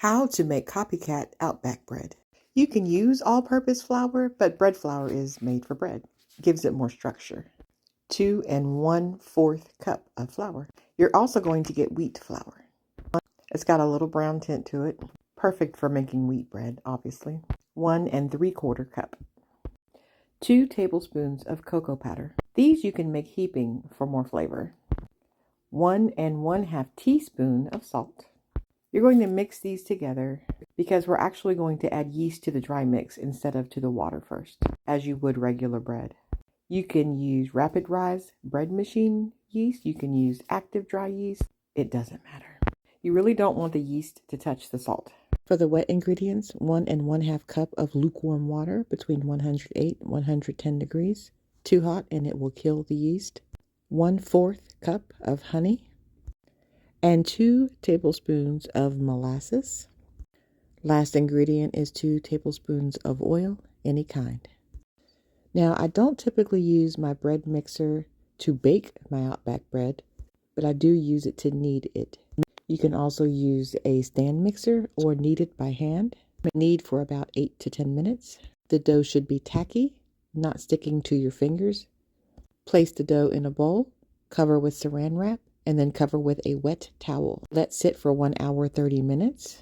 How to make CopyCat Outback bread. You can use all-purpose flour, but bread flour is made for bread. Gives it more structure. 2 1/4 cup of flour. You're also going to get wheat flour. It's got a little brown tint to it. Perfect for making wheat bread, obviously. 1 3/4 cup. 2 tablespoons of cocoa powder. These you can make heaping for more flavor. 1 1/2 teaspoon of salt. You're going to mix these together because we're actually going to add yeast to the dry mix instead of to the water first, as you would regular bread. You can use rapid rise bread machine yeast. You can use active dry yeast. It doesn't matter. You really don't want the yeast to touch the salt. For the wet ingredients, 1 1/2 cup of lukewarm water between 108 and 110 degrees. Too hot and it will kill the yeast. 1/4 cup of honey. And 2 tablespoons of molasses. Last ingredient is 2 tablespoons of oil, any kind. Now, I don't typically use my bread mixer to bake my Outback bread, but I do use it to knead it. You can also use a stand mixer or knead it by hand. Knead for about 8 to 10 minutes. The dough should be tacky, not sticking to your fingers. Place the dough in a bowl, cover with saran wrap, and then cover with a wet towel. Let sit for 1 hour 30 minutes.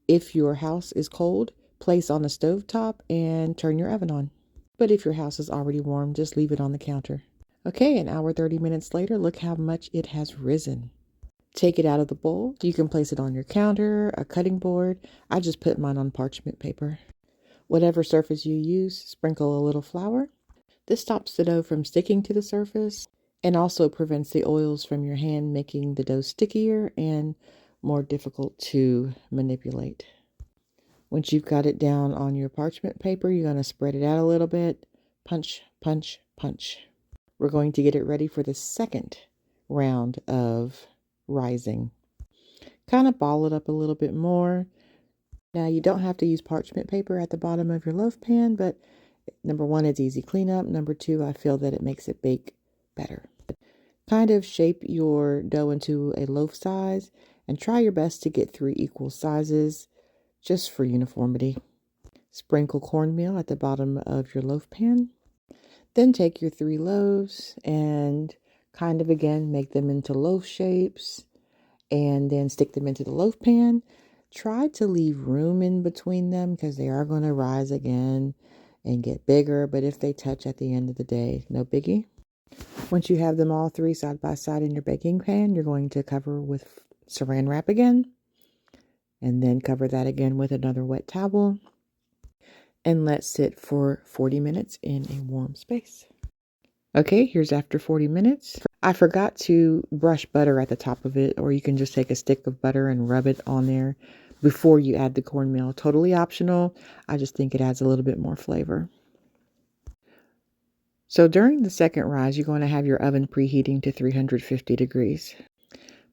If your house is cold, place on a stovetop and turn your oven on. But if your house is already warm, just leave it on the counter. Okay, an hour 30 minutes later, look how much it has risen. Take it out of the bowl. You can place it on your counter, a cutting board. I just put mine on parchment paper. Whatever surface you use, sprinkle a little flour. This stops the dough from sticking to the surface and also prevents the oils from your hand, making the dough stickier and more difficult to manipulate. Once you've got it down on your parchment paper, you're going to spread it out a little bit. Punch, punch, punch. We're going to get it ready for the second round of rising. Kind of ball it up a little bit more. Now, you don't have to use parchment paper at the bottom of your loaf pan, but number 1, it's easy cleanup. Number 2, I feel that it makes it bake better. Kind of shape your dough into a loaf size and try your best to get 3 equal sizes just for uniformity. Sprinkle cornmeal at the bottom of your loaf pan. Then take your 3 loaves and kind of again make them into loaf shapes and then stick them into the loaf pan. Try to leave room in between them because they are going to rise again and get bigger, but if they touch at the end of the day, no biggie. Once you have them all 3 side by side in your baking pan, you're going to cover with saran wrap again, and then cover that again with another wet towel, and let sit for 40 minutes in a warm space. Okay, here's after 40 minutes. I forgot to brush butter at the top of it, or you can just take a stick of butter and rub it on there before you add the cornmeal. Totally optional. I just think it adds a little bit more flavor. So during the second rise, you're going to have your oven preheating to 350 degrees.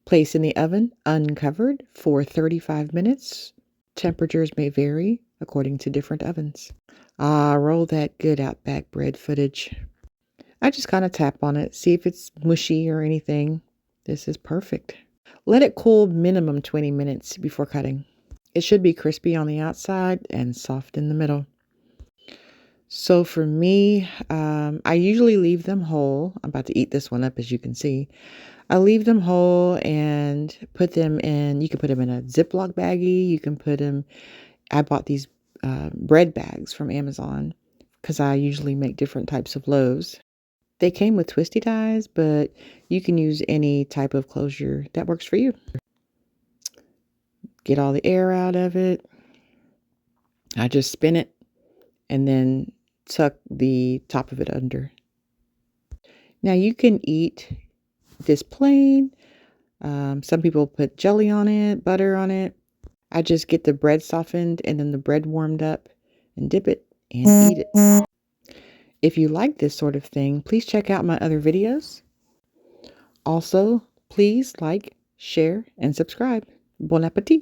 Place in the oven uncovered for 35 minutes. Temperatures may vary according to different ovens. Roll that good Outback bread footage. I just kind of tap on it, see if it's mushy or anything. This is perfect. Let it cool minimum 20 minutes before cutting. It should be crispy on the outside and soft in the middle. So for me, I usually leave them whole. I'm about to eat this one up, as you can see. I leave them whole and put them in, you can put them in a Ziploc baggie. You can put them, I bought these bread bags from Amazon because I usually make different types of loaves. They came with twisty ties, but you can use any type of closure that works for you. Get all the air out of it. I just spin it and then tuck the top of it under. Now you can eat this plain. Some people put jelly on it, butter on it. I just get the bread softened and then the bread warmed up and dip it and eat it. If you like this sort of thing, please check out my other videos. Also, please like, share, and subscribe. Bon appetit!